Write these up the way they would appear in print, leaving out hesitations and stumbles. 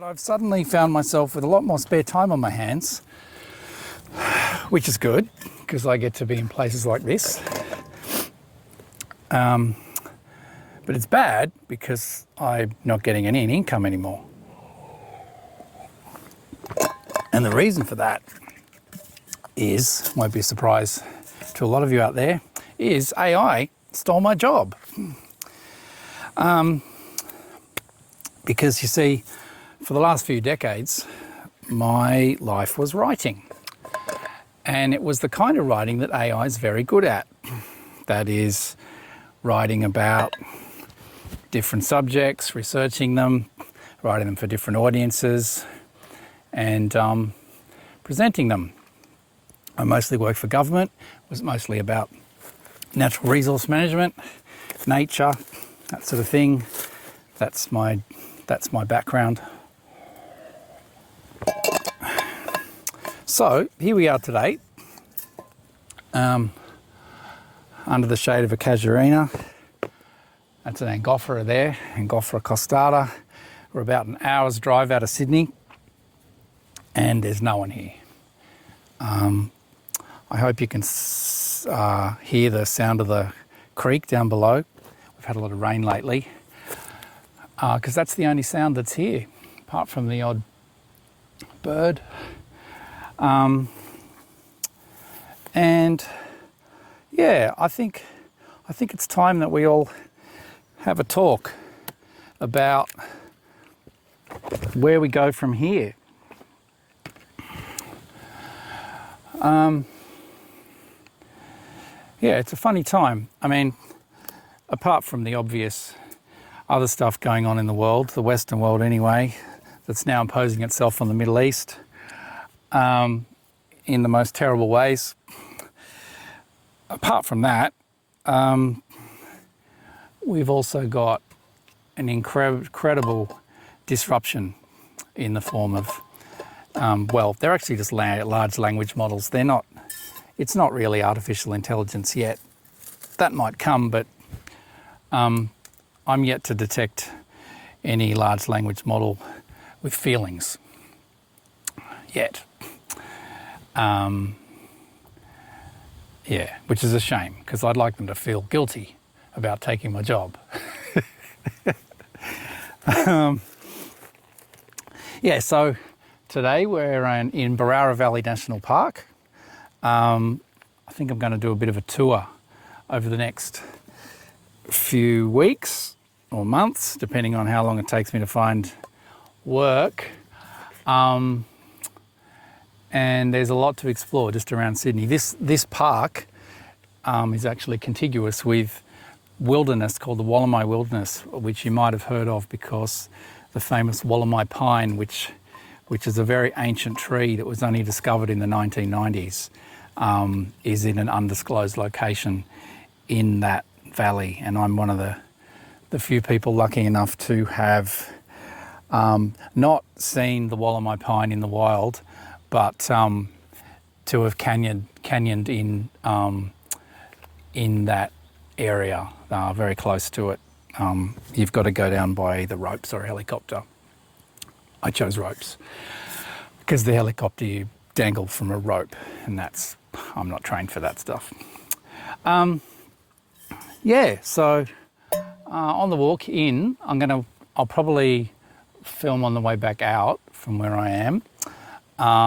But I've suddenly found myself with a lot more spare time on my hands, which is good because I get to be in places like this. But it's bad because I'm not getting any income anymore. And the reason for that is, won't be a surprise to a lot of you out there, is AI stole my job. Because you see, for the last few decades, my life was writing. And it was the kind of writing that AI is very good at. That is, writing about different subjects, researching them, writing them for different audiences, and presenting them. I mostly worked for government. It was mostly about natural resource management, nature, that sort of thing. That's my background. So here we are today, under the shade of a casuarina. That's an Angophora there, Angophora costata. We're about an hour's drive out of Sydney, and there's no one here. I hope you can hear the sound of the creek down below. We've had a lot of rain lately, because that's the only sound that's here, apart from the odd bird. And yeah, I think it's time that we all have a talk about where we go from here. Yeah, it's a funny time. I mean, apart from the obvious other stuff going on in the world, the Western world anyway, that's now imposing itself on the Middle East in the most terrible ways. Apart from that, we've also got an incredible disruption in the form of, well, they're actually just large language models. It's not really artificial intelligence yet. That might come, but I'm yet to detect any large language model with feelings yet. Yeah, which is a shame, because I'd like them to feel guilty about taking my job. Yeah, so today we're in Barara Valley National Park. I think I'm going to do a bit of a tour over the next few weeks or months, depending on how long it takes me to find work. And there's a lot to explore just around Sydney. This park is actually contiguous with wilderness called the Wollemi Wilderness, which you might have heard of because the famous Wollemi pine, which is a very ancient tree that was only discovered in the 1990s, is in an undisclosed location in that valley. And I'm one of the few people lucky enough to have not seen the Wollemi pine in the wild, but to have canyoned in that area, very close to it. You've got to go down by either ropes or a helicopter. I chose ropes because the helicopter you dangle from a rope, and I'm not trained for that stuff. Yeah, so on the walk in, I'll probably film on the way back out from where I am.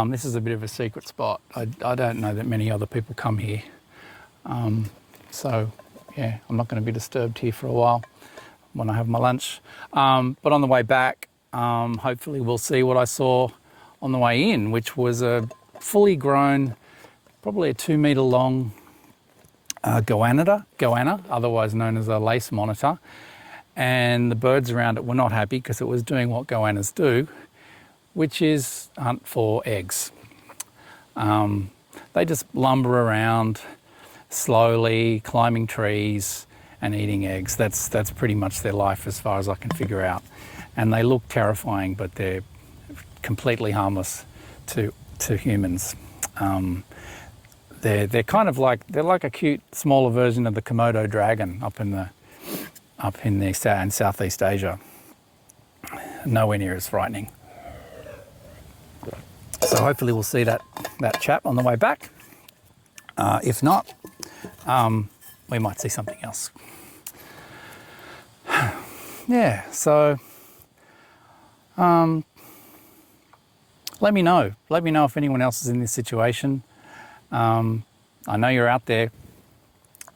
This is a bit of a secret spot. I don't know that many other people come here. So yeah, I'm not going to be disturbed here for a while when I have my lunch. But on the way back, hopefully we'll see what I saw on the way in, which was a fully grown, probably a 2 metre long goanna, otherwise known as a lace monitor. And the birds around it were not happy because it was doing what goannas do, which is hunt for eggs. They just lumber around slowly, climbing trees and eating eggs. That's pretty much their life as far as I can figure out. And they look terrifying, but they're completely harmless to humans. They're kind of like a cute, smaller version of the Komodo dragon up in Southeast Asia. Nowhere near as frightening. So hopefully we'll see that chap on the way back. If not, we might see something else. Yeah, so let me know. Let me know if anyone else is in this situation. I know you're out there.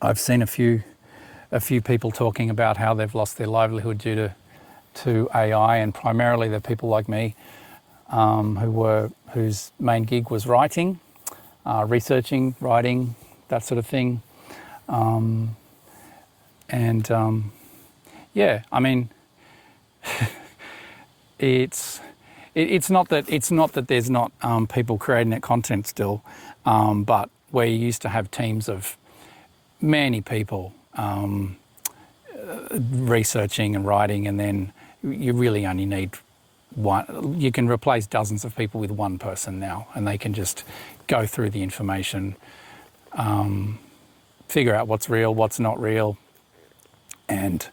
I've seen a few people talking about how they've lost their livelihood due to AI, and primarily they're people like me, whose main gig was writing, researching, writing, that sort of thing. Yeah, I mean, it's not that there's not people creating that content still, but where you used to have teams of many people researching and writing, and then you really only need one. You can replace dozens of people with one person now, and they can just go through the information, figure out what's real, what's not real. And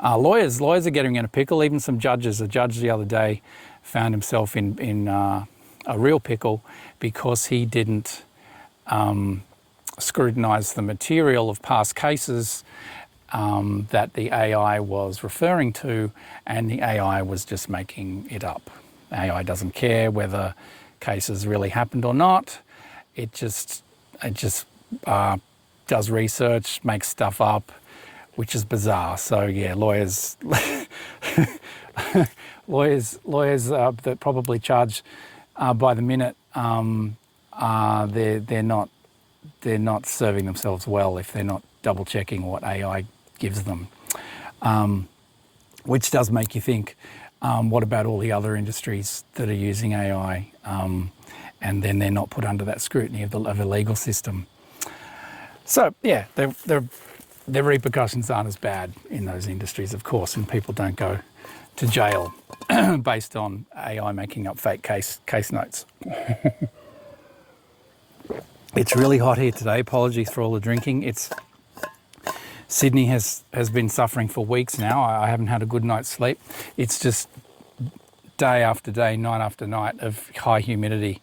lawyers are getting in a pickle. Even some judges. A judge the other day found himself in a real pickle because he didn't scrutinise the material of past cases that the AI was referring to, and the AI was just making it up. AI doesn't care whether cases really happened or not. It just does research, makes stuff up, which is bizarre. So yeah, lawyers that probably charge by the minute, they're not serving themselves well if they're not double checking what AI gives them, which does make you think, what about all the other industries that are using AI, and then they're not put under that scrutiny of a legal system. So yeah, the repercussions aren't as bad in those industries, of course, and people don't go to jail based on AI making up fake case notes. It's really hot here today. Apologies for all the drinking. Sydney has been suffering for weeks now. I haven't had a good night's sleep. It's just day after day, night after night of high humidity.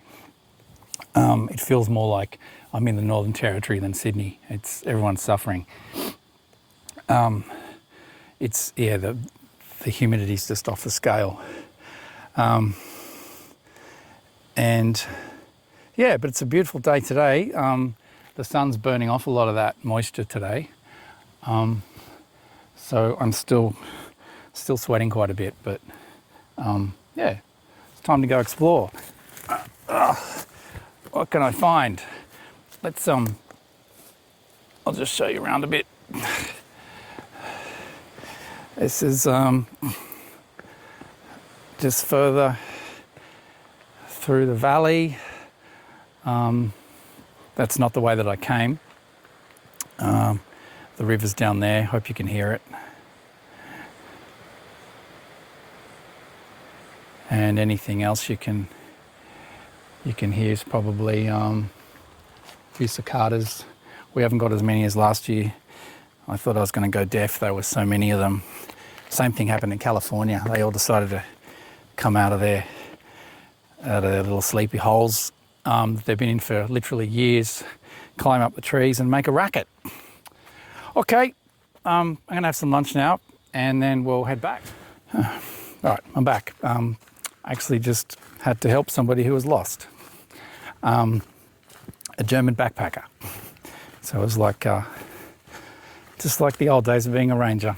It feels more like I'm in the Northern Territory than Sydney. Everyone's suffering. The humidity's just off the scale. Yeah, but it's a beautiful day today. The sun's burning off a lot of that moisture today. So I'm still sweating quite a bit, but yeah, it's time to go explore. What can I find? Let's I'll just show you around a bit. This is just further through the valley. That's not the way that I came. The river's down there. Hope you can hear it. And anything else you can hear is probably a few cicadas. We haven't got as many as last year. I thought I was going to go deaf. There were so many of them. Same thing happened in California. They all decided to come out of their little sleepy holes they've been in for literally years, climb up the trees and make a racket. Okay, I'm going to have some lunch now and then we'll head back. All right, I'm back. Actually just had to help somebody who was lost. A German backpacker. So it was like, just like the old days of being a ranger,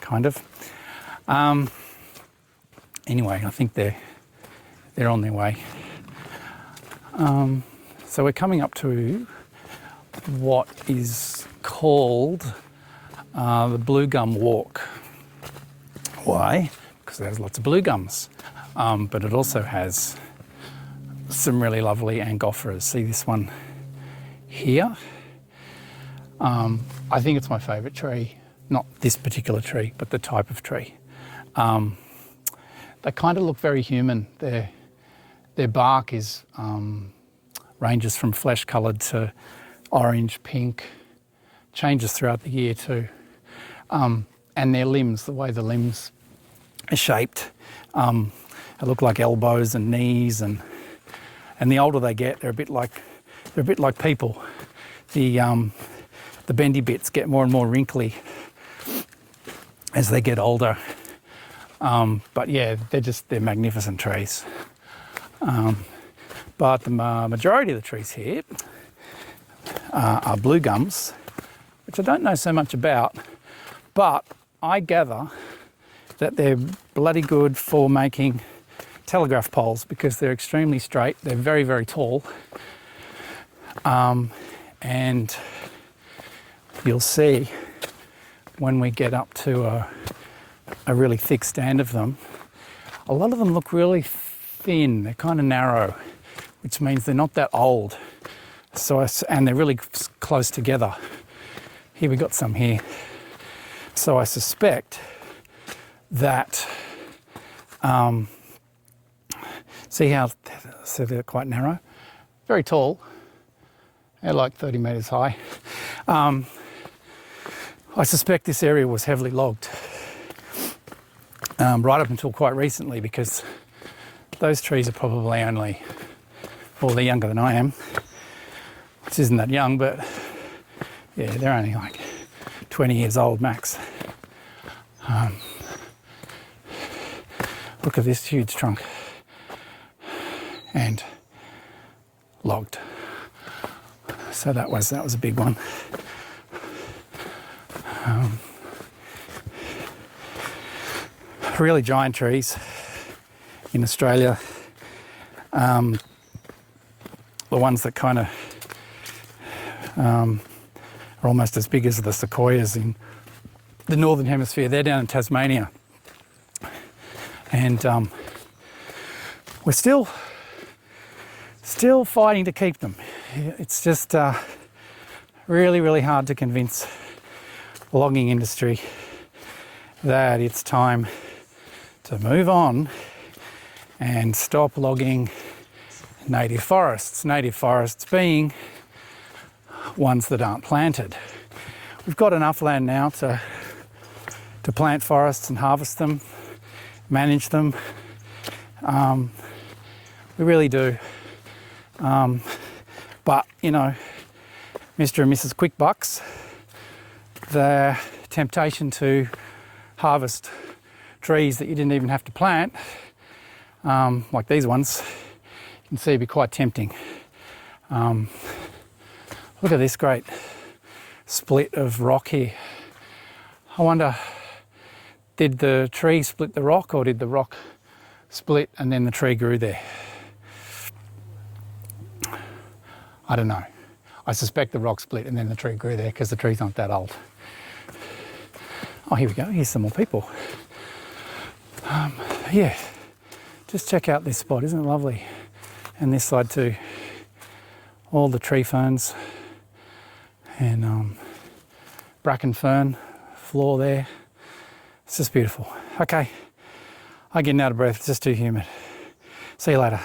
kind of. Anyway, I think they're on their way. So we're coming up to what is called the Blue Gum Walk. Why? Because it has lots of blue gums, but it also has some really lovely angophoras. See this one here? I think it's my favourite tree. Not this particular tree, but the type of tree. They kind of look very human. Their bark is ranges from flesh-coloured to orange, pink, changes throughout the year too. And their limbs, the way the limbs are shaped, they look like elbows and knees, and And the older they get, they're a bit like people. The bendy bits get more and more wrinkly as they get older. But yeah, they're magnificent trees. But the majority of the trees here are blue gums, which I don't know so much about, but I gather that they're bloody good for making telegraph poles because they're extremely straight, they're very, very tall, and you'll see when we get up to a really thick stand of them, a lot of them look really thin, they're kind of narrow, which means they're not that old. And they're really close together. Here we got some here. So I suspect that, so they're quite narrow, very tall, they're like 30 metres high. I suspect this area was heavily logged right up until quite recently, because those trees are probably only, well, they're younger than I am, which isn't that young, but yeah, they're only like 20 years old max. Look at this huge trunk, and logged. So that was a big one. Really giant trees in Australia, the ones that kind of are almost as big as the sequoias in the northern hemisphere, they're down in Tasmania, and we're still fighting to keep them. It's just really, really hard to convince the logging industry that it's time to move on and stop logging native forests. Native forests being ones that aren't planted. We've got enough land now to plant forests and harvest them, manage them. We really do. But, you know, Mr. and Mrs. Quick Bucks, the temptation to harvest trees that you didn't even have to plant, like these ones, you can see it'd be quite tempting. Look at this great split of rock here. I wonder, did the tree split the rock, or did the rock split and then the tree grew there? I don't know. I suspect the rock split and then the tree grew there, because the tree's not that old. Oh, here we go. Here's some more people. Yeah, just check out this spot. Isn't it lovely? And this side too. All the tree ferns and bracken fern floor there. It's just beautiful. Okay, I'm getting out of breath. It's just too humid. See you later.